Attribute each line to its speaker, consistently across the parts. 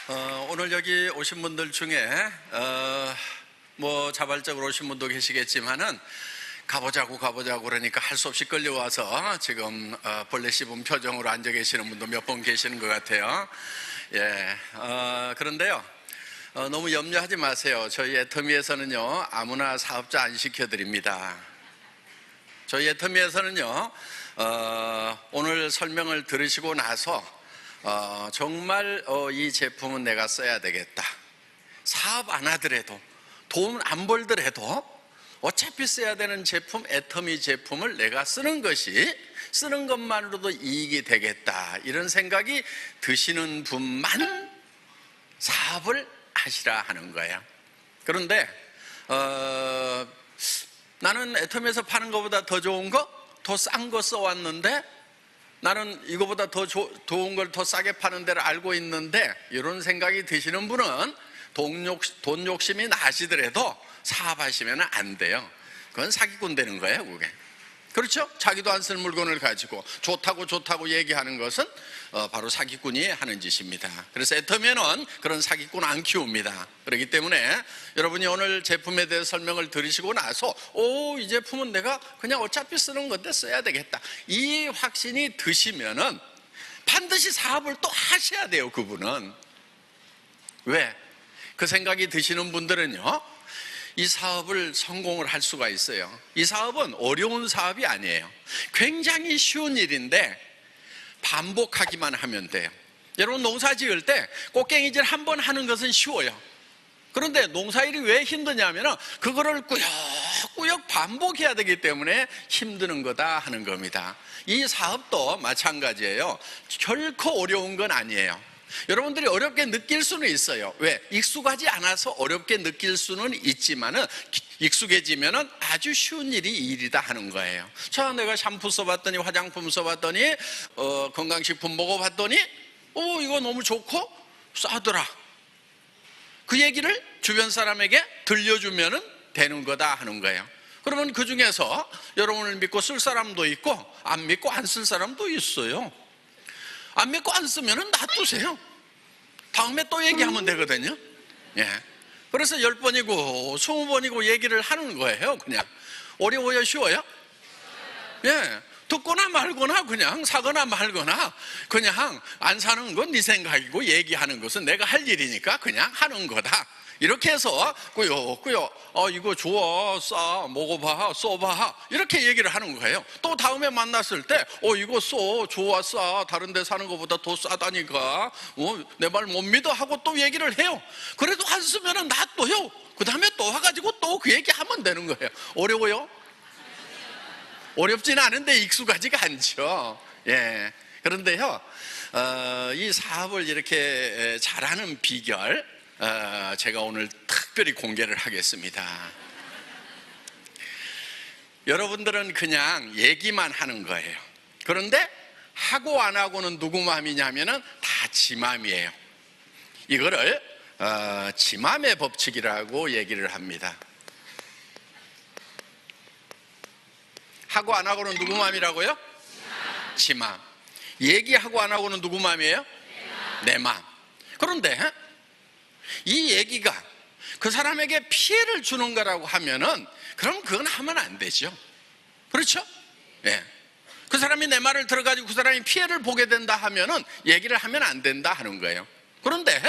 Speaker 1: 오늘 여기 오신 분들 중에 자발적으로 오신 분도 계시겠지만은 가보자고 그러니까 할 수 없이 끌려와서 지금 벌레 씹은 표정으로 앉아 계시는 분도 몇 분 계시는 것 같아요. 그런데요, 너무 염려하지 마세요. 저희 애터미에서는요 아무나 사업자 안 시켜드립니다. 저희 애터미에서는요 오늘 설명을 들으시고 나서 정말 이 제품은 내가 써야 되겠다, 사업 안 하더라도 돈 안 벌더라도 어차피 써야 되는 제품, 애터미 제품을 내가 쓰는 것만으로도 이익이 되겠다, 이런 생각이 드시는 분만 사업을 하시라 하는 거예요. 그런데 나는 애터미에서 파는 것보다 더 좋은 거, 더 싼 거 써왔는데 나는 이거보다 더 좋은 걸 더 싸게 파는 데를 알고 있는데, 이런 생각이 드시는 분은 돈 욕심이 나시더라도 사업하시면 안 돼요. 그건 사기꾼 되는 거예요, 그게. 그렇죠? 자기도 안 쓸 물건을 가지고 좋다고 얘기하는 것은 바로 사기꾼이 하는 짓입니다. 그래서 애터미는 그런 사기꾼 안 키웁니다. 그렇기 때문에 여러분이 오늘 제품에 대해 설명을 들으시고 나서 이 제품은 내가 그냥 어차피 쓰는 건데 써야 되겠다, 이 확신이 드시면은 반드시 사업을 또 하셔야 돼요. 그분은 왜? 그 생각이 드시는 분들은요 이 사업을 성공을 할 수가 있어요. 이 사업은 어려운 사업이 아니에요. 굉장히 쉬운 일인데 반복하기만 하면 돼요. 여러분, 농사 지을 때 꽃갱이질 한 번 하는 것은 쉬워요. 그런데 농사일이 왜 힘드냐면 그거를 꾸역꾸역 반복해야 되기 때문에 힘드는 거다 하는 겁니다. 이 사업도 마찬가지예요. 결코 어려운 건 아니에요. 여러분들이 어렵게 느낄 수는 있어요. 왜? 익숙하지 않아서 어렵게 느낄 수는 있지만은 익숙해지면은 아주 쉬운 일이 일이다 하는 거예요. 자, 내가 샴푸 써봤더니, 화장품 써봤더니, 건강식품 먹어봤더니, 이거 너무 좋고 싸더라. 그 얘기를 주변 사람에게 들려주면은 되는 거다 하는 거예요. 그러면 그 중에서 여러분을 믿고 쓸 사람도 있고 안 믿고 안 쓸 사람도 있어요. 안 믿고 안 쓰면은 놔두세요. 다음에 또 얘기하면 되거든요. 그래서 10번이고 20번이고 얘기를 하는 거예요. 그냥 어려워요, 쉬워요? 듣거나 말거나 그냥 사거나 말거나 그냥 안 사는 건 네 생각이고 얘기하는 것은 내가 할 일이니까 그냥 하는 거다, 이렇게 해서 꾸역꾸역 이거 좋아, 싸, 먹어봐, 써봐, 이렇게 얘기를 하는 거예요. 또 다음에 만났을 때 이거 써, 좋아, 싸, 다른 데 사는 것보다 더 싸다니까 내 말 못 믿어 하고 또 얘기를 해요. 그래도 안 쓰면 놔둬요. 그 다음에 또 와가지고 또 그 얘기 하면 되는 거예요. 어려워요? 어렵지는 않은데 익숙하지가 않죠. 그런데요 이 사업을 이렇게 잘하는 비결 제가 오늘 특별히 공개를 하겠습니다. 여러분들은 그냥 얘기만 하는 거예요. 그런데 하고 안 하고는 누구 마음이냐면은 다 지 마음이에요. 이거를 지맘의 법칙이라고 얘기를 합니다. 하고 안 하고는 누구 마음이라고요? 지 마음. 얘기하고 안 하고는 누구 마음이에요? 내 마음. 그런데 이 얘기가 그 사람에게 피해를 주는 거라고 하면은 그럼 그건 하면 안 되죠. 그렇죠? 그 사람이 내 말을 들어가지고 그 사람이 피해를 보게 된다 하면은 얘기를 하면 안 된다 하는 거예요. 그런데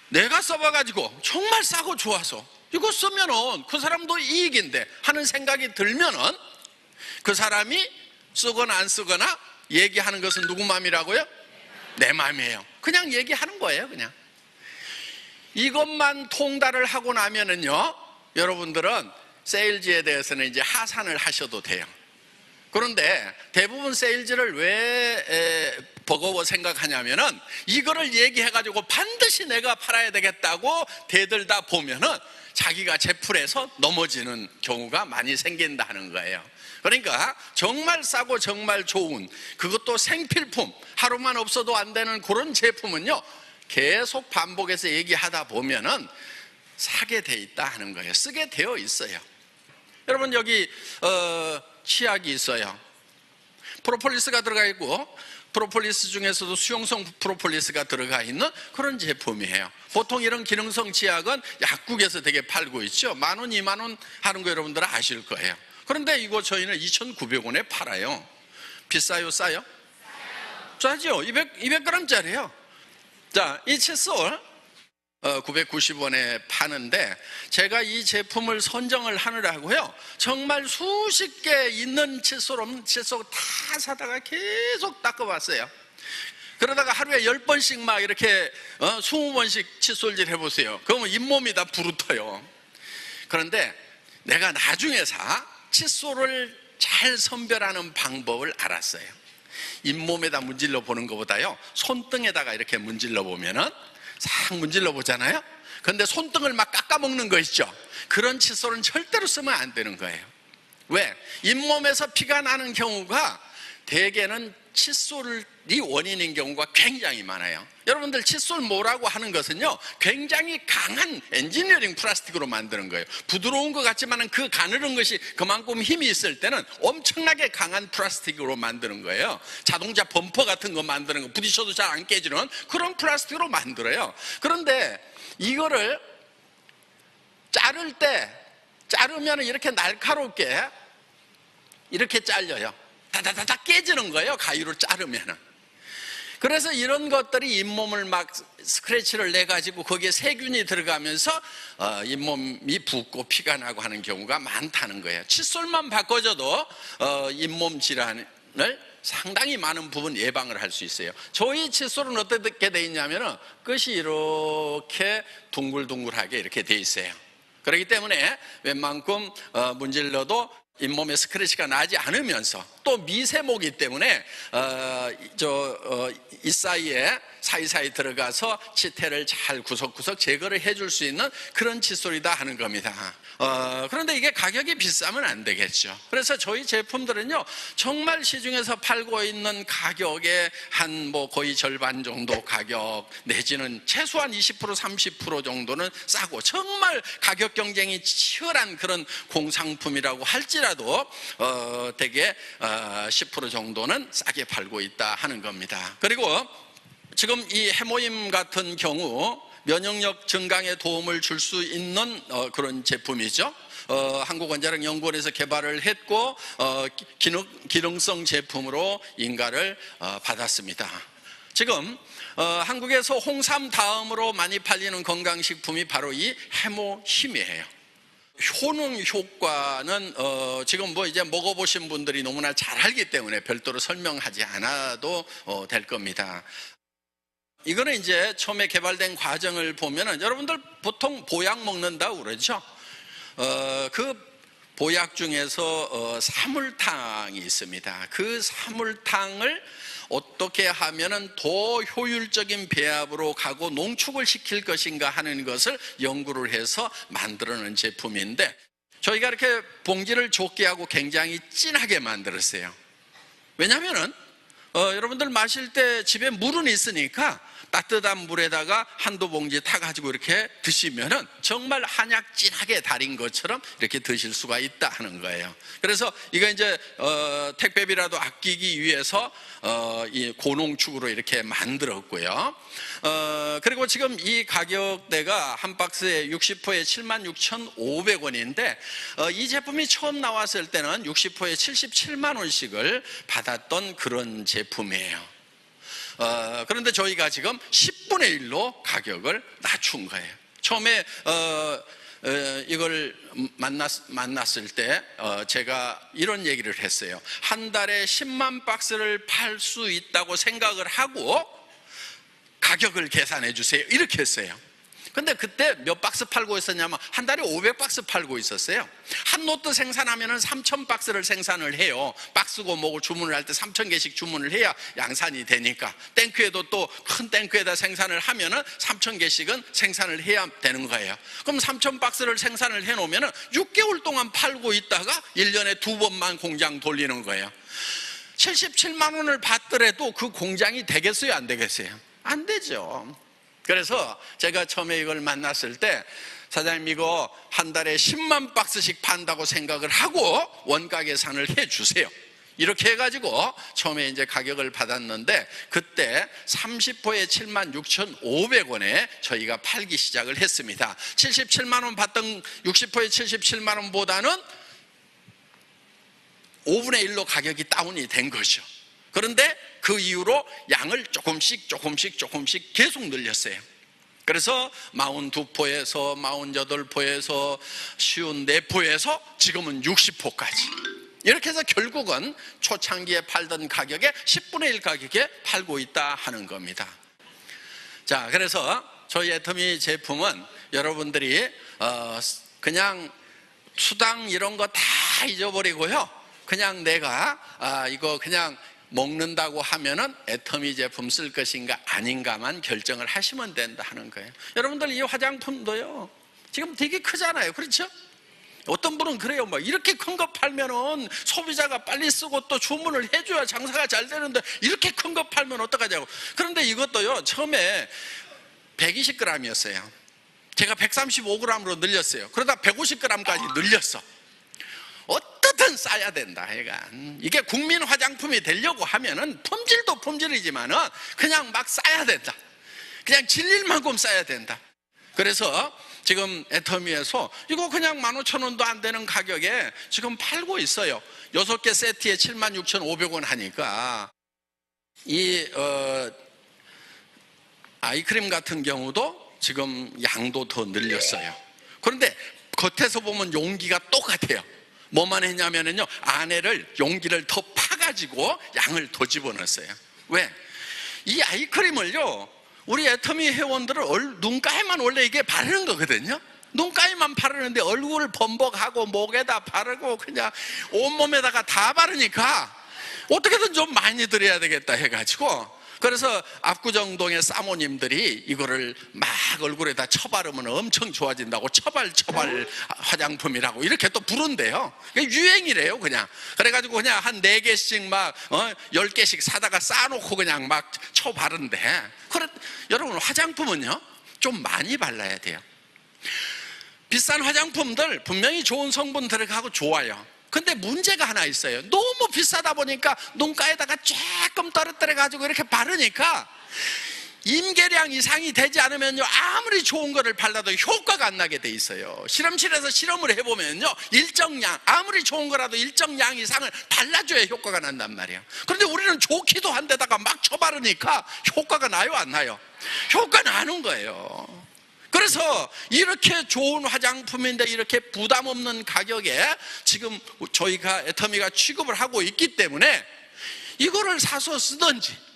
Speaker 1: 내가 써봐가지고 정말 싸고 좋아서 이거 쓰면은 그 사람도 이익인데 하는 생각이 들면은 그 사람이 쓰거나 안 쓰거나 얘기하는 것은 누구 마음이라고요? 내 마음이에요. 그냥 얘기하는 거예요. 그냥 이것만 통달을 하고 나면은요 여러분들은 세일즈에 대해서는 이제 하산을 하셔도 돼요. 그런데 대부분 세일즈를 왜 버거워 생각하냐면은 이거를 얘기해가지고 반드시 내가 팔아야 되겠다고 대들다 보면은 자기가 제풀에서 넘어지는 경우가 많이 생긴다는 거예요. 그러니까 정말 싸고 정말 좋은, 그것도 생필품, 하루만 없어도 안 되는 그런 제품은요 계속 반복해서 얘기하다 보면은 사게 돼 있다 하는 거예요. 쓰게 되어 있어요. 여러분, 여기 치약이 있어요. 프로폴리스가 들어가 있고 프로폴리스 중에서도 수용성 프로폴리스가 들어가 있는 그런 제품이에요. 보통 이런 기능성 치약은 약국에서 되게 팔고 있죠. 10,000원, 20,000원 하는 거 여러분들은 아실 거예요. 그런데 이거 저희는 2,900원에 팔아요. 비싸요? 싸요? 싸죠. 200g짜리예요. 자, 이 칫솔 990원에 파는데, 제가 이 제품을 선정을 하느라고요, 정말 수십 개 있는 칫솔 없는 칫솔 다 사다가 계속 닦아봤어요. 그러다가 하루에 10번씩 막 이렇게 20번씩 칫솔질 해보세요. 그러면 잇몸이 다 부르터요. 그런데 내가 나중에 칫솔을 잘 선별하는 방법을 알았어요. 잇몸에다 문질러 보는 것보다요, 손등에다가 이렇게 문질러 보면은 싹 문질러 보잖아요. 그런데 손등을 막 깎아먹는 거 있죠. 그런 칫솔은 절대로 쓰면 안 되는 거예요. 왜? 잇몸에서 피가 나는 경우가 대개는 칫솔이 원인인 경우가 굉장히 많아요. 여러분들, 칫솔 모라고 하는 것은요, 굉장히 강한 엔지니어링 플라스틱으로 만드는 거예요. 부드러운 것 같지만 그 가늘은 것이 그만큼 힘이 있을 때는 엄청나게 강한 플라스틱으로 만드는 거예요. 자동차 범퍼 같은 거 만드는 거, 부딪혀도 잘 안 깨지는 그런 플라스틱으로 만들어요. 그런데 이거를 자르면 이렇게 날카롭게 이렇게 잘려요. 다다다다 깨지는 거예요, 가위로 자르면은. 그래서 이런 것들이 잇몸을 막 스크래치를 내가지고 거기에 세균이 들어가면서 잇몸이 붓고 피가 나고 하는 경우가 많다는 거예요. 칫솔만 바꿔줘도 잇몸 질환을 상당히 많은 부분 예방을 할 수 있어요. 저희 칫솔은 어떻게 돼 있냐면은 끝이 이렇게 둥글둥글하게 이렇게 돼 있어요. 그렇기 때문에 웬만큼 문질러도 잇몸에 스크래치가 나지 않으면서, 또 미세모기 때문에 이 사이사이 들어가서 치태를 잘 구석구석 제거를 해줄 수 있는 그런 칫솔이다 하는 겁니다. 그런데 이게 가격이 비싸면 안 되겠죠. 그래서 저희 제품들은요, 정말 시중에서 팔고 있는 가격의 한 거의 절반 정도 가격, 내지는 최소한 20% 30% 정도는 싸고, 정말 가격 경쟁이 치열한 그런 공상품이라고 할지라도 대개 10% 정도는 싸게 팔고 있다 하는 겁니다. 그리고 지금 이 해모임 같은 경우 면역력 증강에 도움을 줄 수 있는 그런 제품이죠. 한국원자력연구원에서 개발을 했고 기능성 제품으로 인가를 받았습니다. 지금 한국에서 홍삼 다음으로 많이 팔리는 건강식품이 바로 이 해모힘이에요. 효능 효과는 지금 이제 먹어보신 분들이 너무나 잘 알기 때문에 별도로 설명하지 않아도 될 겁니다. 이거는 이제 처음에 개발된 과정을 보면은, 여러분들 보통 보약 먹는다고 그러죠. 그 보약 중에서 사물탕이 있습니다. 그 사물탕을 어떻게 하면은 더 효율적인 배합으로 가고 농축을 시킬 것인가 하는 것을 연구를 해서 만들어낸 제품인데, 저희가 이렇게 봉지를 좁게 하고 굉장히 진하게 만들었어요. 왜냐하면은 여러분들 마실 때 집에 물은 있으니까 따뜻한 물에다가 한두 봉지 타가지고 이렇게 드시면은 정말 한약 진하게 달인 것처럼 이렇게 드실 수가 있다 하는 거예요. 그래서 이거 이제 택배비라도 아끼기 위해서 이 고농축으로 이렇게 만들었고요. 그리고 지금 이 가격대가 한 박스에 60호에 76,500원인데 이 제품이 처음 나왔을 때는 60호에 77만 원씩을 받았던 그런 제품이에요. 그런데 저희가 지금 10분의 1로 가격을 낮춘 거예요. 처음에 이걸 만났을 때 제가 이런 얘기를 했어요. 한 달에 10만 박스를 팔 수 있다고 생각을 하고 가격을 계산해 주세요, 이렇게 했어요. 근데 그때 몇 박스 팔고 있었냐면 한 달에 500박스 팔고 있었어요. 한 로트 생산하면 3,000박스를 생산을 해요. 박스고 뭐고 주문을 할 때 3,000개씩 주문을 해야 양산이 되니까. 탱크에도 또 큰 탱크에다 생산을 하면 3,000개씩은 생산을 해야 되는 거예요. 그럼 3,000박스를 생산을 해놓으면 6개월 동안 팔고 있다가 1년에 2번만 공장 돌리는 거예요. 77만 원을 받더라도 그 공장이 되겠어요, 안 되겠어요? 안 되죠. 그래서 제가 처음에 이걸 만났을 때, 사장님 이거 한 달에 10만 박스씩 판다고 생각을 하고 원가 계산을 해 주세요, 이렇게 해가지고 처음에 이제 가격을 받았는데 그때 30호에 76,500원에 저희가 팔기 시작을 했습니다. 77만 원 받던 60호에 77만 원보다는 5분의 1로 가격이 다운이 된 거죠. 그런데 그 이후로 양을 조금씩 계속 늘렸어요. 그래서 42포에서 48포에서 54포에서 지금은 60포까지 이렇게 해서 결국은 초창기에 팔던 가격의 10분의 1 가격에 팔고 있다 하는 겁니다. 자, 그래서 저희 애터미 제품은 여러분들이 그냥 수당 이런 거 다 잊어버리고요, 그냥 내가 이거 그냥 먹는다고 하면은 애터미 제품 쓸 것인가 아닌가만 결정을 하시면 된다 하는 거예요. 여러분들 이 화장품도요 지금 되게 크잖아요, 그렇죠? 어떤 분은 그래요, 뭐 이렇게 큰 거 팔면은 소비자가 빨리 쓰고 또 주문을 해줘야 장사가 잘 되는데 이렇게 큰 거 팔면 어떡하냐고. 그런데 이것도요 처음에 120g이었어요 제가 135g으로 늘렸어요. 그러다 150g까지 늘렸어. 어떻든 싸야 된다. 이게 국민 화장품이 되려고 하면은 품질도 품질이지만은 그냥 막 싸야 된다. 그냥 질릴 만큼 싸야 된다. 그래서 지금 애터미에서 이거 그냥 15,000원도 안 되는 가격에 지금 팔고 있어요. 6개 세트에 76,500원 하니까 이 아이크림 같은 경우도 지금 양도 더 늘렸어요. 그런데 겉에서 보면 용기가 똑같아요. 뭐만 했냐면요, 안에를 용기를 더 파가지고 양을 더 집어넣었어요. 왜? 이 아이크림을요 우리 애터미 회원들은 눈가에만 원래 이게 바르는 거거든요. 눈가에만 바르는데 얼굴을 범벅하고 목에다 바르고 그냥 온몸에다가 다 바르니까 어떻게든 좀 많이 드려야 되겠다 해가지고, 그래서 압구정동의 사모님들이 이거를 막 얼굴에다 쳐바르면 엄청 좋아진다고 처발 화장품이라고 이렇게 또 부른대요. 유행이래요 그냥. 그래가지고 그냥 한 4개씩 막 10개씩 사다가 싸놓고 그냥 막 쳐바른대. 그래, 여러분 화장품은요 좀 많이 발라야 돼요. 비싼 화장품들 분명히 좋은 성분 들어가고 좋아요. 근데 문제가 하나 있어요. 너무 비싸다 보니까 눈가에다가 조금 떨어뜨려 가지고 이렇게 바르니까 임계량 이상이 되지 않으면요 아무리 좋은 거를 발라도 효과가 안 나게 돼 있어요. 실험실에서 실험을 해보면요 일정량, 아무리 좋은 거라도 일정량 이상을 발라줘야 효과가 난단 말이에요. 그런데 우리는 좋기도 한데다가 막 쳐바르니까 효과가 나요 안 나요? 효과 나는 거예요. 그래서 이렇게 좋은 화장품인데 이렇게 부담 없는 가격에 지금 저희가 애터미가 취급을 하고 있기 때문에 이거를 사서 쓰든지,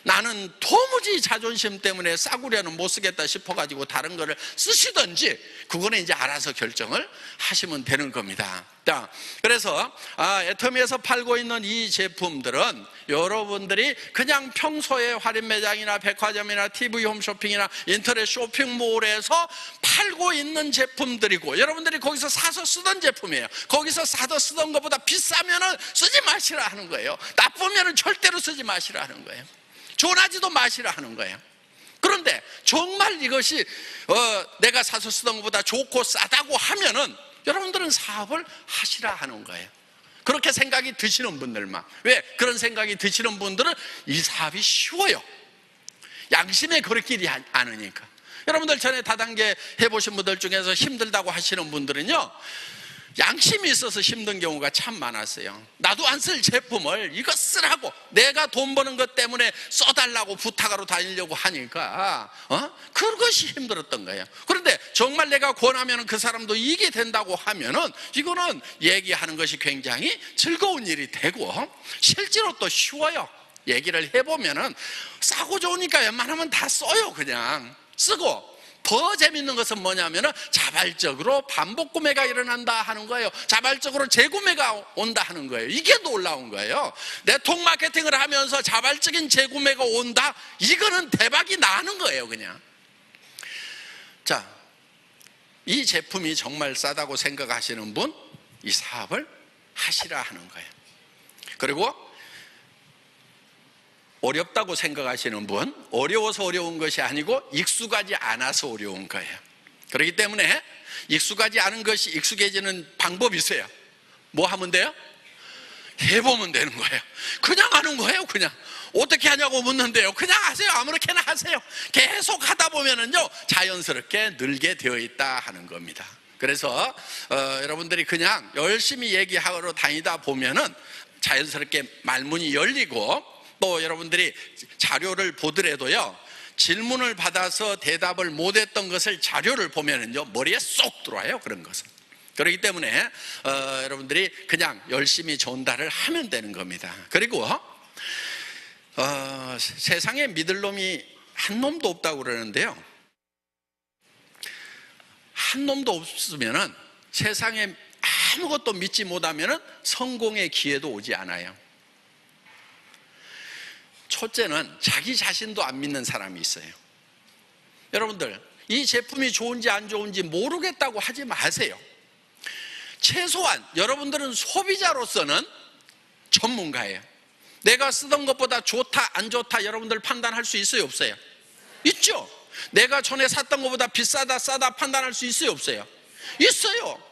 Speaker 1: 나는 도무지 자존심 때문에 싸구려는 못 쓰겠다 싶어가지고 다른 거를 쓰시든지, 그거는 이제 알아서 결정을 하시면 되는 겁니다. 자, 그래서 애터미에서 팔고 있는 이 제품들은 여러분들이 그냥 평소에 할인 매장이나 백화점이나 TV 홈쇼핑이나 인터넷 쇼핑몰에서 팔고 있는 제품들이고, 여러분들이 거기서 사서 쓰던 제품이에요. 거기서 사서 쓰던 것보다 비싸면은 쓰지 마시라 하는 거예요. 나쁘면은 절대로 쓰지 마시라 하는 거예요. 존하지도 마시라 하는 거예요. 그런데 정말 이것이 내가 사서 쓰던 것보다 좋고 싸다고 하면은 여러분들은 사업을 하시라 하는 거예요. 그렇게 생각이 드시는 분들만. 왜? 그런 생각이 드시는 분들은 이 사업이 쉬워요. 양심에 거리끼리 않으니까. 여러분들 전에 다단계 해보신 분들 중에서 힘들다고 하시는 분들은요 양심이 있어서 힘든 경우가 참 많았어요. 나도 안 쓸 제품을 이거 쓰라고 내가 돈 버는 것 때문에 써달라고 부탁하러 다니려고 하니까 그것이 힘들었던 거예요. 그런데 정말 내가 권하면 그 사람도 이게 된다고 하면은 이거는 얘기하는 것이 굉장히 즐거운 일이 되고 실제로 또 쉬워요. 얘기를 해보면은 싸고 좋으니까 웬만하면 다 써요. 그냥 쓰고, 더 재밌는 것은 뭐냐면 자발적으로 반복 구매가 일어난다 하는 거예요. 자발적으로 재구매가 온다 하는 거예요. 이게 놀라운 거예요. 네트워크 마케팅을 하면서 자발적인 재구매가 온다, 이거는 대박이 나는 거예요. 그냥. 자, 이 제품이 정말 싸다고 생각하시는 분, 이 사업을 하시라 하는 거예요. 그리고 어렵다고 생각하시는 분, 어려워서 어려운 것이 아니고 익숙하지 않아서 어려운 거예요. 그렇기 때문에 익숙하지 않은 것이 익숙해지는 방법이 있어요. 뭐 하면 돼요? 해보면 되는 거예요. 그냥 하는 거예요. 그냥 어떻게 하냐고 묻는데요, 그냥 하세요. 아무렇게나 하세요. 계속 하다 보면은요 자연스럽게 늘게 되어 있다 하는 겁니다. 그래서 여러분들이 그냥 열심히 얘기하러 다니다 보면은 자연스럽게 말문이 열리고, 또 여러분들이 자료를 보더라도요 질문을 받아서 대답을 못했던 것을 자료를 보면은요 머리에 쏙 들어와요, 그런 것은. 그렇기 때문에 여러분들이 그냥 열심히 전달을 하면 되는 겁니다. 그리고 세상에 믿을 놈이 한 놈도 없다고 그러는데요, 한 놈도 없으면은, 세상에 아무것도 믿지 못하면은 성공의 기회도 오지 않아요. 첫째는 자기 자신도 안 믿는 사람이 있어요. 여러분들, 이 제품이 좋은지 안 좋은지 모르겠다고 하지 마세요. 최소한 여러분들은 소비자로서는 전문가예요. 내가 쓰던 것보다 좋다 안 좋다 여러분들 판단할 수 있어요, 없어요? 있죠. 내가 전에 샀던 것보다 비싸다 싸다 판단할 수 있어요, 없어요? 있어요.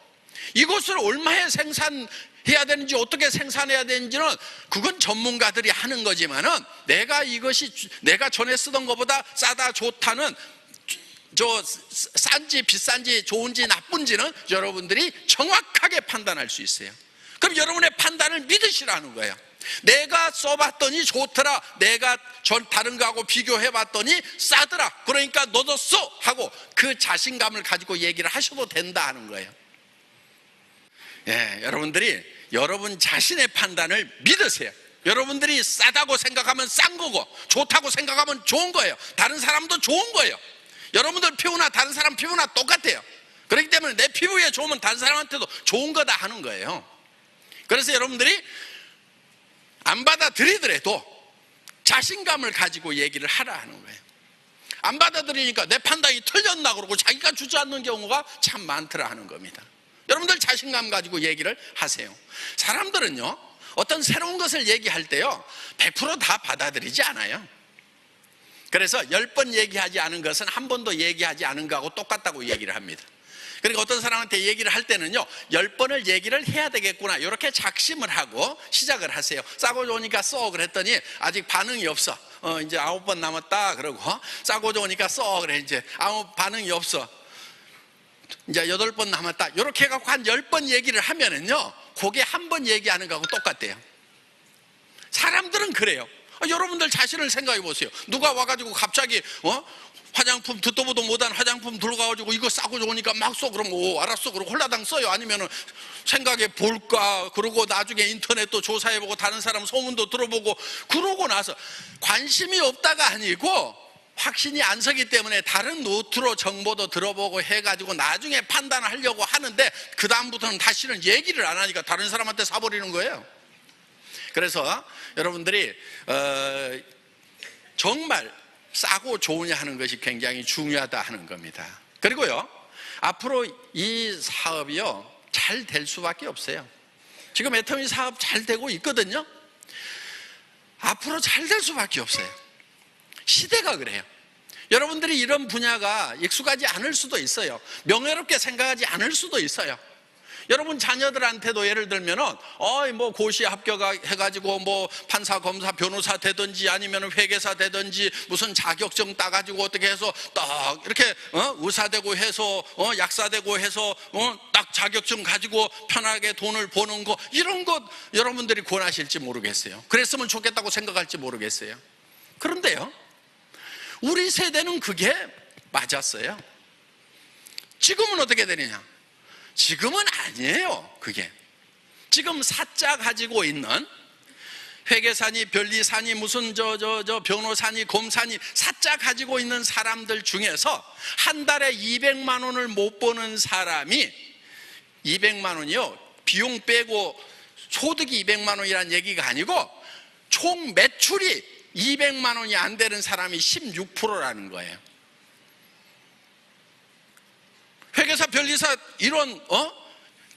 Speaker 1: 이것을 얼마에 생산해야 되는지, 어떻게 생산해야 되는지는 그건 전문가들이 하는 거지만은, 내가 전에 쓰던 것보다 싸다 좋다는, 싼지 비싼지 좋은지 나쁜지는 여러분들이 정확하게 판단할 수 있어요. 그럼 여러분의 판단을 믿으시라는 거예요. 내가 써봤더니 좋더라, 내가 다른 거하고 비교해봤더니 싸더라, 그러니까 너도 써 하고 그 자신감을 가지고 얘기를 하셔도 된다 하는 거예요. 여러분들이 여러분 자신의 판단을 믿으세요. 여러분들이 싸다고 생각하면 싼 거고, 좋다고 생각하면 좋은 거예요. 다른 사람도 좋은 거예요. 여러분들 피부나 다른 사람 피부나 똑같아요. 그렇기 때문에 내 피부에 좋으면 다른 사람한테도 좋은 거다 하는 거예요. 그래서 여러분들이 안 받아들이더라도 자신감을 가지고 얘기를 하라 하는 거예요. 안 받아들이니까 내 판단이 틀렸나 그러고 자기가 주저앉는 경우가 참 많더라 하는 겁니다. 여러분들 자신감 가지고 얘기를 하세요. 사람들은요 어떤 새로운 것을 얘기할 때요 100% 다 받아들이지 않아요. 그래서 10번 얘기하지 않은 것은 한 번도 얘기하지 않은 거하고 똑같다고 얘기를 합니다. 그러니까 어떤 사람한테 얘기를 할 때는요 10번을 얘기를 해야 되겠구나, 이렇게 작심을 하고 시작을 하세요. 싸고 좋으니까 써 그랬더니 아직 반응이 없어. 이제 9번 남았다 그러고, 싸고 좋으니까 써 그래, 이제 아무 반응이 없어. 이제 8번 남았다, 이렇게 해갖고 한 10번 얘기를 하면은요 그게 한 번 얘기하는 거하고 똑같대요. 사람들은 그래요. 여러분들 자신을 생각해 보세요. 누가 와가지고 갑자기 화장품, 듣도 보도 못한 화장품 들어가가지고 이거 싸고 좋으니까 막 써 그러면 알았어 그러고 홀라당 써요? 아니면은 생각해 볼까 그러고 나중에 인터넷도 조사해보고 다른 사람 소문도 들어보고 그러고 나서, 관심이 없다가 아니고 확신이 안 서기 때문에 다른 노트로 정보도 들어보고 해가지고 나중에 판단을 하려고 하는데, 그 다음부터는 다시는 얘기를 안 하니까 다른 사람한테 사버리는 거예요. 그래서 여러분들이 정말 싸고 좋으냐 하는 것이 굉장히 중요하다 하는 겁니다. 그리고요 앞으로 이 사업이요 잘 될 수밖에 없어요. 지금 애터미 사업 잘 되고 있거든요. 앞으로 잘 될 수밖에 없어요. 시대가 그래요. 여러분들이 이런 분야가 익숙하지 않을 수도 있어요. 명예롭게 생각하지 않을 수도 있어요. 여러분 자녀들한테도 예를 들면은 뭐 고시 합격해가지고 뭐 판사, 검사, 변호사 되든지 아니면 회계사 되든지 무슨 자격증 따가지고 어떻게 해서 딱 이렇게 의사 되고 해서 약사 되고 해서 딱 자격증 가지고 편하게 돈을 버는 거, 이런 것 여러분들이 권하실지 모르겠어요. 그랬으면 좋겠다고 생각할지 모르겠어요. 그런데요 우리 세대는 그게 맞았어요. 지금은 어떻게 되느냐? 지금은 아니에요. 그게 지금 사자 가지고 있는 회계사니 변리사니 무슨 변호사니 검사니 사자 가지고 있는 사람들 중에서 한 달에 200만 원을 못 버는 사람이, 200만 원이요 비용 빼고 소득이 200만 원이라는 얘기가 아니고 총 매출이 200만 원이 안 되는 사람이 16%라는 거예요. 회계사, 변리사 이런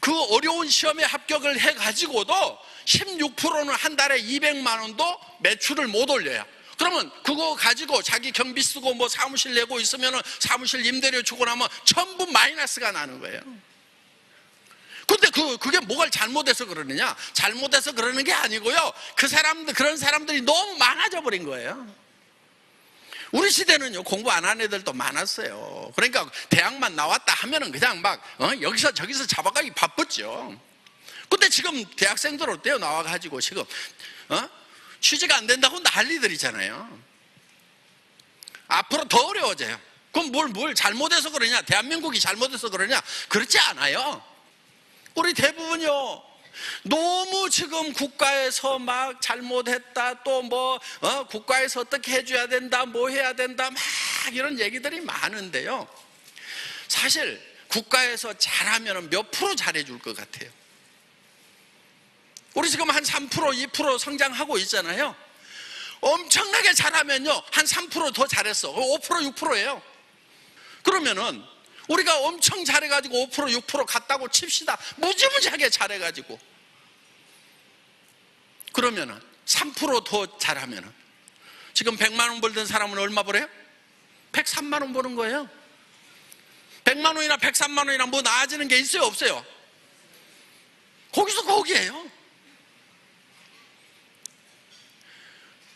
Speaker 1: 그 어려운 시험에 합격을 해가지고도 16%는 한 달에 200만 원도 매출을 못 올려요. 그러면 그거 가지고 자기 경비 쓰고 뭐 사무실 내고 있으면 사무실 임대료 주고 나면 전부 마이너스가 나는 거예요. 근데 그게 뭐가 잘못해서 그러느냐? 잘못해서 그러는 게 아니고요. 그런 사람들이 너무 많아져 버린 거예요. 우리 시대는요, 공부 안 한 애들도 많았어요. 그러니까 대학만 나왔다 하면은 그냥 막, 여기서 저기서 잡아가기 바빴죠. 근데 지금 대학생들 어때요? 나와가지고 지금, 취직이 안 된다고 난리들이잖아요. 앞으로 더 어려워져요. 그럼 뭘 잘못해서 그러냐? 대한민국이 잘못해서 그러냐? 그렇지 않아요. 우리 대부분요, 너무 지금 국가에서 막 잘못했다, 또 국가에서 어떻게 해줘야 된다, 뭐 해야 된다, 막 이런 얘기들이 많은데요. 사실 국가에서 잘하면 몇 프로 잘해줄 것 같아요? 우리 지금 한 3%, 2% 성장하고 있잖아요. 엄청나게 잘하면요, 한 3% 더 잘했어. 5%, 6%예요. 그러면은 우리가 엄청 잘해가지고 5%, 6% 갔다고 칩시다. 무지무지하게 잘해가지고. 그러면은 3% 더 잘하면은 지금 100만 원 벌던 사람은 얼마 벌어요? 103만 원 버는 거예요. 100만 원이나 103만 원이나 뭐 나아지는 게 있어요, 없어요? 거기서 거기에요.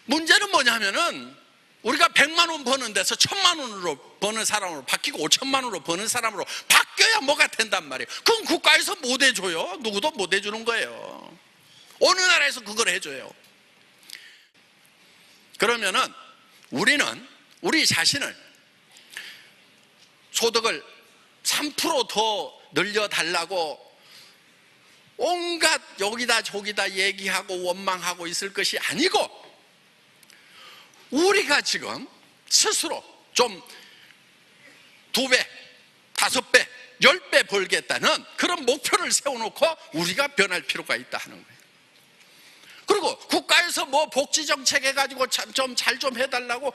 Speaker 1: 문제는 뭐냐면은 우리가 100만 원 버는 데서 1000만 원으로 버는 사람으로 바뀌고 5천만 원으로 버는 사람으로 바뀌어야 뭐가 된단 말이에요. 그건 국가에서 못 해줘요. 누구도 못 해주는 거예요. 어느 나라에서 그걸 해줘요. 그러면은 우리는 우리 자신을 소득을 3%더 늘려달라고 온갖 여기다 저기다 얘기하고 원망하고 있을 것이 아니고, 우리가 지금 스스로 좀 2배, 5배, 10배 벌겠다는 그런 목표를 세워놓고 우리가 변할 필요가 있다 하는 거예요. 그리고 국가에서 뭐 복지정책 해가지고 좀 잘 좀 해달라고,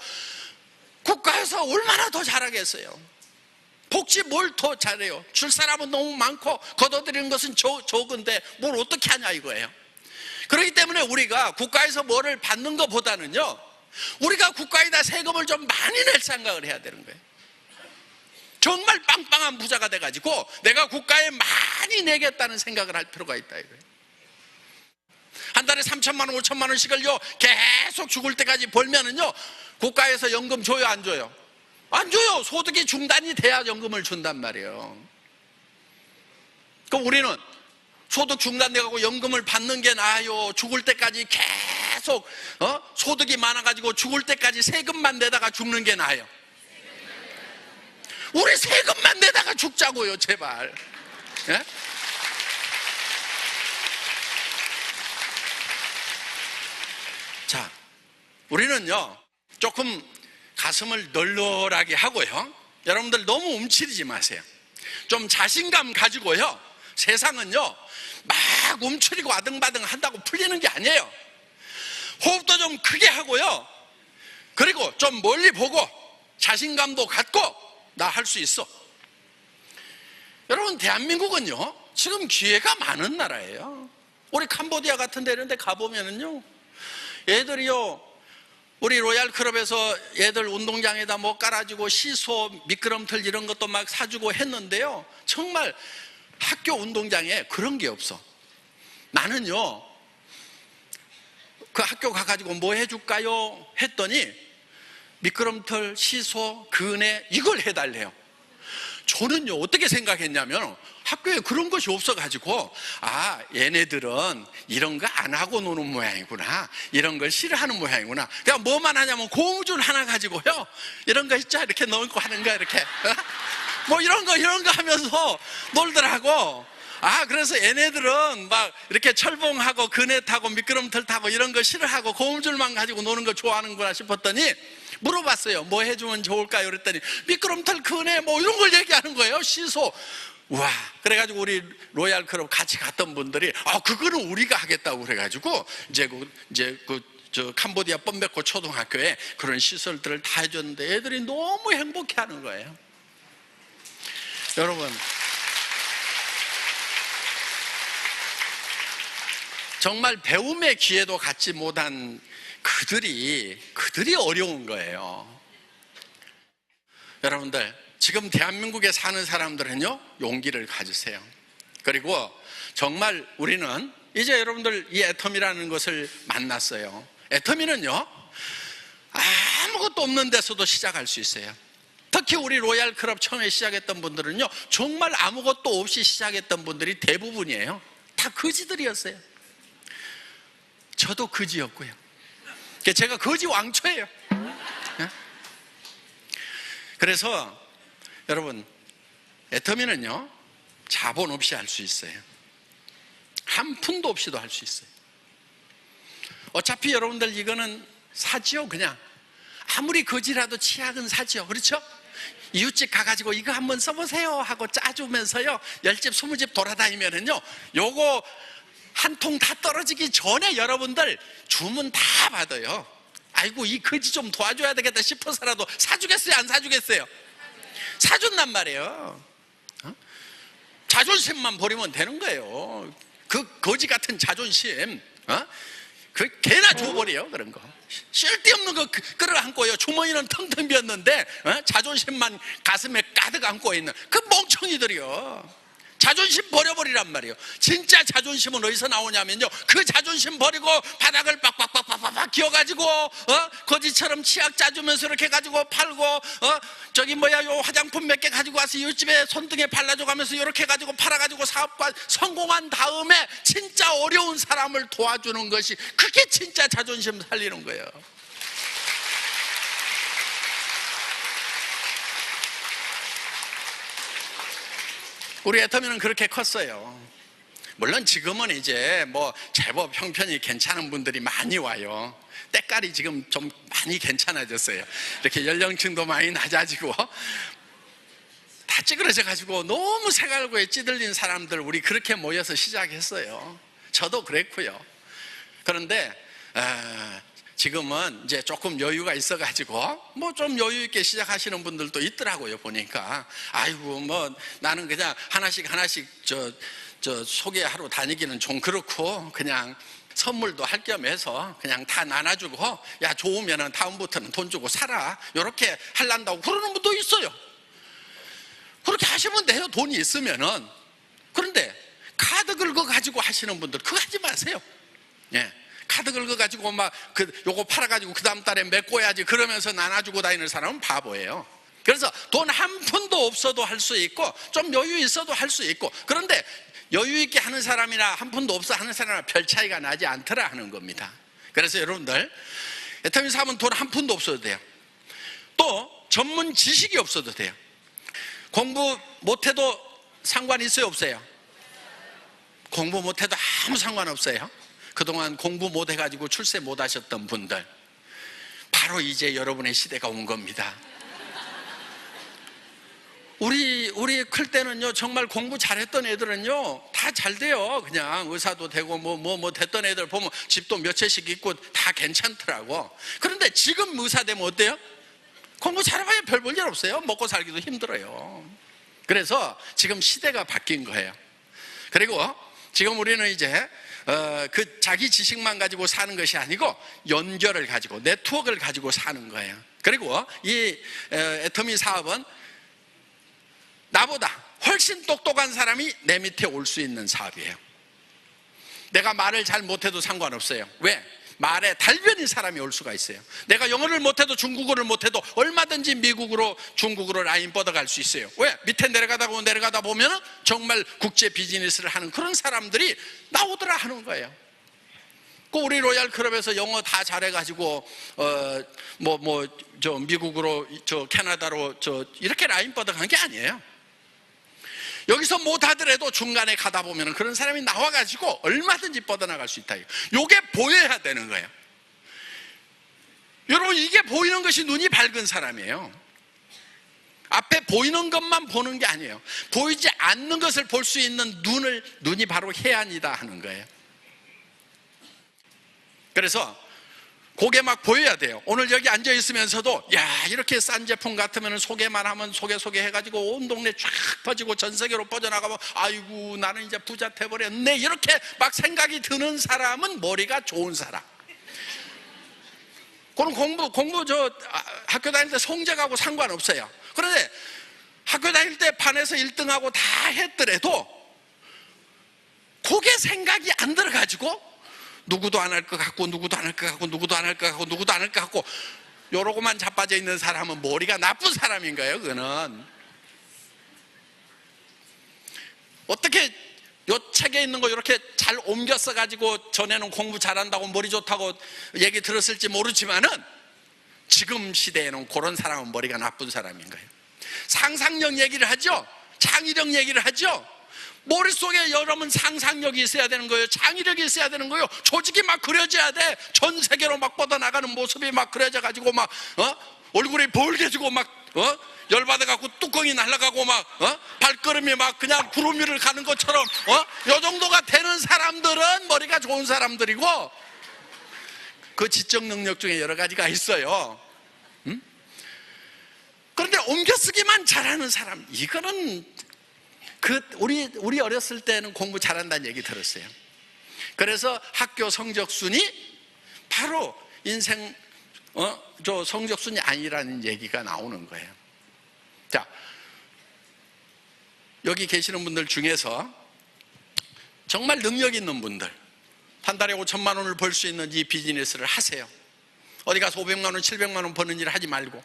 Speaker 1: 국가에서 얼마나 더 잘하겠어요? 복지 뭘 더 잘해요? 줄 사람은 너무 많고 걷어들이는 것은 적은데 뭘 어떻게 하냐 이거예요. 그렇기 때문에 우리가 국가에서 뭐를 받는 것보다는요, 우리가 국가에다 세금을 좀 많이 낼 생각을 해야 되는 거예요. 정말 빵빵한 부자가 돼가지고 내가 국가에 많이 내겠다는 생각을 할 필요가 있다 이거예요. 한 달에 3천만 원, 5천만 원씩을요 계속 죽을 때까지 벌면은요, 국가에서 연금 줘요, 안 줘요? 안 줘요. 소득이 중단이 돼야 연금을 준단 말이에요. 그럼 우리는 소득 중단돼가고 연금을 받는 게 나아요, 죽을 때까지 계속 소득이 많아가지고 죽을 때까지 세금만 내다가 죽는 게 나아요? 우리 세금만 내다가 죽자고요, 제발. 예? 자, 우리는요 조금 가슴을 널널하게 하고요, 여러분들 너무 움츠리지 마세요. 좀 자신감 가지고요, 세상은요 막 움츠리고 아등바등 한다고 풀리는 게 아니에요. 호흡도 좀 크게 하고요, 그리고 좀 멀리 보고 자신감도 갖고 나 할 수 있어. 여러분, 대한민국은요 지금 기회가 많은 나라예요. 우리 캄보디아 같은 데 이런 데 가보면은요, 애들이요 우리 로얄클럽에서 애들 운동장에다 뭐 깔아주고 시소, 미끄럼틀 이런 것도 막 사주고 했는데요, 정말 학교 운동장에 그런 게 없어. 나는요 그 학교 가가지고 뭐 해줄까요? 했더니 미끄럼틀, 시소, 그네 이걸 해달래요. 저는요 어떻게 생각했냐면, 학교에 그런 것이 없어가지고, 아, 얘네들은 이런 거 안 하고 노는 모양이구나, 이런 걸 싫어하는 모양이구나. 그냥 뭐만 하냐면 고무줄 하나 가지고요, 이런 거 있죠, 이렇게 넣고 하는 거, 이렇게 뭐 이런 거 하면서 놀더라고. 아, 그래서 얘네들은 막 이렇게 철봉하고 그네 타고 미끄럼틀 타고 이런 거 싫어하고 고무줄만 가지고 노는 거 좋아하는구나 싶었더니, 물어봤어요. 뭐 해주면 좋을까요? 그랬더니 미끄럼틀, 그네 뭐 이런 걸 얘기하는 거예요. 시소. 와, 그래가지고 우리 로얄클럽 같이 갔던 분들이, 아, 그거는 우리가 하겠다고 그래가지고 저 캄보디아 뻔베코 초등학교에 그런 시설들을 다 해줬는데 애들이 너무 행복해하는 거예요. 여러분, 정말 배움의 기회도 갖지 못한 그들이 어려운 거예요. 여러분들, 지금 대한민국에 사는 사람들은요 용기를 가지세요. 그리고 정말 우리는 이제 여러분들 이 애터미라는 것을 만났어요. 애터미는요, 아무것도 없는 데서도 시작할 수 있어요. 특히 우리 로얄 클럽 처음에 시작했던 분들은요, 정말 아무것도 없이 시작했던 분들이 대부분이에요. 다 거지들이었어요. 저도 거지였고요. 제가 거지 왕초예요. 그래서 여러분, 애터미는요, 자본 없이 할 수 있어요. 한 푼도 없이도 할 수 있어요. 어차피 여러분들 이거는 사지요. 그냥 아무리 거지라도 치약은 사지요. 그렇죠? 이웃집 가가지고 이거 한번 써보세요 하고 짜주면서요, 10집 20집 돌아다니면은요, 요거 한 통 다 떨어지기 전에 여러분들 주문 다 받아요. 아이고, 이 거지 좀 도와줘야 되겠다 싶어서라도 사주겠어요, 안 사주겠어요? 사준단 말이에요. 자존심만 버리면 되는 거예요. 그 거지 같은 자존심, 그 개나 줘버려요. 그런 거 쓸데없는 거 끌어안고요, 주머니는 텅텅 비었는데 자존심만 가슴에 가득 안고 있는 그 멍청이들이요. 자존심 버려버리란 말이에요. 진짜 자존심은 어디서 나오냐면요, 그 자존심 버리고 바닥을 빡빡빡빡빡 기어가지고 거지처럼 치약 짜주면서 이렇게 가지고 팔고, 요 화장품 몇 개 가지고 와서 이웃집에 손등에 발라줘 가면서 이렇게 가지고 팔아가지고 사업과 성공한 다음에 진짜 어려운 사람을 도와주는 것이, 그게 진짜 자존심 살리는 거예요. 우리 애터미는 그렇게 컸어요. 물론 지금은 이제 뭐 제법 형편이 괜찮은 분들이 많이 와요. 때깔이 지금 좀 많이 괜찮아졌어요. 이렇게 연령층도 많이 낮아지고 다 찌그러져 가지고 너무 색알고에 찌들린 사람들, 우리 그렇게 모여서 시작했어요. 저도 그랬고요. 그런데 지금은 이제 조금 여유가 있어가지고 뭐 좀 여유 있게 시작하시는 분들도 있더라고요. 보니까 아이고, 뭐 나는 그냥 하나씩 저 소개하러 다니기는 좀 그렇고 그냥 선물도 할 겸 해서 그냥 다 나눠주고, 야 좋으면은 다음부터는 돈 주고 사라, 이렇게 할란다고 그러는 분도 있어요. 그렇게 하시면 돼요, 돈이 있으면은. 그런데 카드 긁어 가지고 하시는 분들 그거 하지 마세요. 예. 카드 긁어가지고 요거 팔아가지고 그 다음 달에 메꿔야지 그러면서 나눠주고 다니는 사람은 바보예요. 그래서 돈 한 푼도 없어도 할 수 있고, 좀 여유 있어도 할 수 있고, 그런데 여유 있게 하는 사람이나 한 푼도 없어 하는 사람이나 별 차이가 나지 않더라 하는 겁니다. 그래서 여러분들, 애터미 사업은 돈 한 푼도 없어도 돼요. 또 전문 지식이 없어도 돼요. 공부 못해도 상관이 있어요, 없어요? 공부 못해도 아무 상관없어요. 그동안 공부 못해가지고 출세 못하셨던 분들, 바로 이제 여러분의 시대가 온 겁니다. 우리 클 때는요, 정말 공부 잘했던 애들은요 다 잘 돼요. 그냥 의사도 되고 뭐 됐던 애들 보면 집도 몇 채씩 있고 다 괜찮더라고. 그런데 지금 의사 되면 어때요? 공부 잘해봐야 별 볼 일 없어요. 먹고 살기도 힘들어요. 그래서 지금 시대가 바뀐 거예요. 그리고 지금 우리는 이제 그 자기 지식만 가지고 사는 것이 아니고 연결을 가지고, 네트워크를 가지고 사는 거예요. 그리고 이 애터미 사업은 나보다 훨씬 똑똑한 사람이 내 밑에 올 수 있는 사업이에요. 내가 말을 잘 못해도 상관없어요. 왜? 말에 달변인 사람이 올 수가 있어요. 내가 영어를 못해도 중국어를 못해도 얼마든지 미국으로 중국으로 라인 뻗어갈 수 있어요. 왜? 밑에 내려가다 보면 정말 국제 비즈니스를 하는 그런 사람들이 나오더라 하는 거예요. 그 우리 로얄 클럽에서 영어 다 잘해가지고 미국으로 캐나다로 이렇게 라인 뻗어간 게 아니에요. 여기서 못하더라도 중간에 가다 보면 그런 사람이 나와가지고 얼마든지 뻗어나갈 수 있다. 이게 보여야 되는 거예요. 여러분, 이게 보이는 것이 눈이 밝은 사람이에요. 앞에 보이는 것만 보는 게 아니에요. 보이지 않는 것을 볼 수 있는 눈이 바로 해안이다 하는 거예요. 그래서 그게 막 보여야 돼요. 오늘 여기 앉아 있으면서도 야, 이렇게 싼 제품 같으면 소개만 하면 소개해가지고 온 동네 쫙 퍼지고 전 세계로 뻗어나가면 아이고, 나는 이제 부자 돼버렸네, 이렇게 막 생각이 드는 사람은 머리가 좋은 사람. 그럼 공부 학교 다닐 때 성적하고 상관없어요. 그런데 학교 다닐 때 반에서 1등하고 다 했더라도 그게 생각이 안 들어가지고 누구도 안 할 것 같고 누구도 안 할 것 같고 누구도 안 할 것 같고 누구도 안 할 것 같고 요러고만 자빠져 있는 사람은 머리가 나쁜 사람인 거예요. 그거는 어떻게 요 책에 있는 거 이렇게 잘 옮겨 써가지고 전에는 공부 잘한다고 머리 좋다고 얘기 들었을지 모르지만은 지금 시대에는 그런 사람은 머리가 나쁜 사람인 거예요. 상상력 얘기를 하죠. 창의력 얘기를 하죠. 머릿속에 여러분 상상력이 있어야 되는 거예요. 창의력이 있어야 되는 거예요. 조직이 막 그려져야 돼. 전 세계로 막 뻗어나가는 모습이 막 그려져 가지고 막 얼굴이 벌개지고 막 열받아 갖고 뚜껑이 날아가고 막 발걸음이 막 그냥 구름 위를 가는 것처럼 요 정도가 되는 사람들은 머리가 좋은 사람들이고, 그 지적 능력 중에 여러 가지가 있어요. 그런데 옮겨 쓰기만 잘하는 사람, 이거는 우리 어렸을 때는 공부 잘한다는 얘기 들었어요. 그래서 학교 성적순이 바로 인생 저 성적순이 아니라는 얘기가 나오는 거예요. 자, 여기 계시는 분들 중에서 정말 능력 있는 분들, 한 달에 5천만 원을 벌 수 있는 이 비즈니스를 하세요. 어디 가서 500만 원, 700만 원 버는 일을 하지 말고.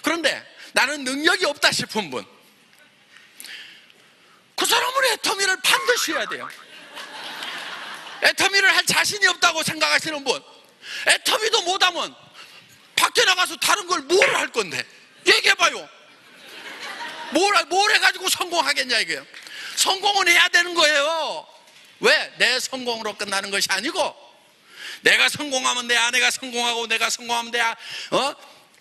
Speaker 1: 그런데 나는 능력이 없다 싶은 분, 그 사람은 애터미를 반드시 해야 돼요. 애터미를 할 자신이 없다고 생각하시는 분, 애터미도 못하면 밖에 나가서 다른 걸 뭘 할 건데 얘기해봐요. 뭘 해가지고 성공하겠냐 이거예요. 성공은 해야 되는 거예요. 왜? 내 성공으로 끝나는 것이 아니고, 내가 성공하면 내 아내가 성공하고, 내가 성공하면 내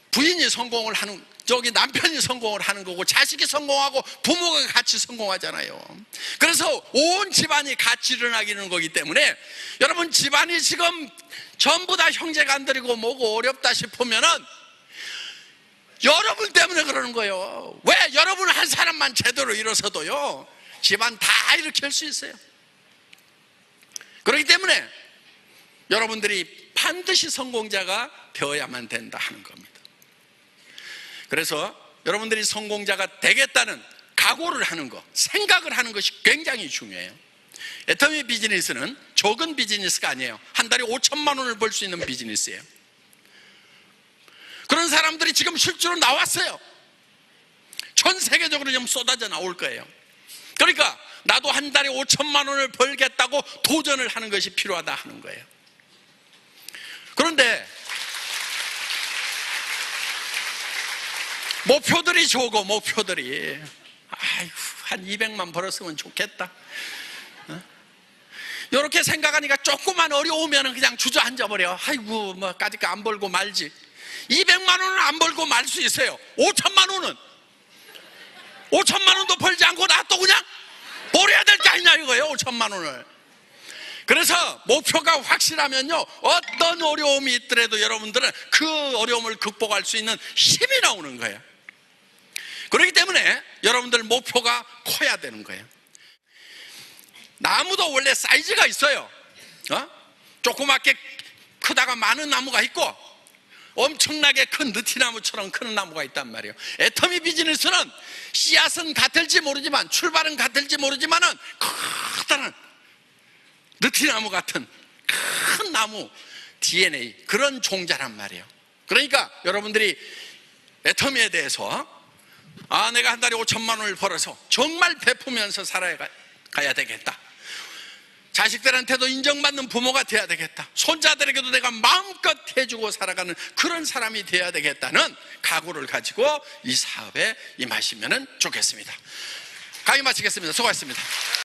Speaker 1: 부인이 성공을 하는, 저기 남편이 성공을 하는 거고, 자식이 성공하고 부모가 같이 성공하잖아요. 그래서 온 집안이 같이 일어나기는 거기 때문에, 여러분 집안이 지금 전부 다 형제간들이고 뭐고 어렵다 싶으면은 여러분 때문에 그러는 거예요. 왜? 여러분 한 사람만 제대로 일어서도요 집안 다 일으킬 수 있어요. 그렇기 때문에 여러분들이 반드시 성공자가 되어야만 된다 하는 겁니다. 그래서 여러분들이 성공자가 되겠다는 각오를 하는 것, 생각을 하는 것이 굉장히 중요해요. 애터미 비즈니스는 적은 비즈니스가 아니에요. 한 달에 5천만 원을 벌 수 있는 비즈니스예요. 그런 사람들이 지금 실제로 나왔어요. 전 세계적으로 좀 쏟아져 나올 거예요. 그러니까 나도 한 달에 5천만 원을 벌겠다고 도전을 하는 것이 필요하다 하는 거예요. 그런데 목표들이 적어. 목표들이 아이고 한 200만 벌었으면 좋겠다, 이렇게 생각하니까 조금만 어려우면 그냥 주저앉아 버려. 아이고 뭐 까짓거 안 벌고 말지. 200만 원은 안 벌고 말 수 있어요. 5천만 원은 5천만 원도 벌지 않고 나 또 그냥 버려야 될 게 아니냐 이거예요. 5천만 원을. 그래서 목표가 확실하면요, 어떤 어려움이 있더라도 여러분들은 그 어려움을 극복할 수 있는 힘이 나오는 거예요. 그렇기 때문에 여러분들 목표가 커야 되는 거예요. 나무도 원래 사이즈가 있어요. 조그맣게 크다가 많은 나무가 있고, 엄청나게 큰 느티나무처럼 큰 나무가 있단 말이에요. 애터미 비즈니스는 씨앗은 같을지 모르지만, 출발은 같을지 모르지만은 커다란 느티나무 같은 큰 나무 DNA, 그런 종자란 말이에요. 그러니까 여러분들이 애터미에 대해서 내가 한 달에 5천만 원을 벌어서 정말 베푸면서 살아가야 되겠다, 자식들한테도 인정받는 부모가 돼야 되겠다, 손자들에게도 내가 마음껏 해주고 살아가는 그런 사람이 돼야 되겠다는 각오를 가지고 이 사업에 임하시면 좋겠습니다. 강의 마치겠습니다. 수고하셨습니다.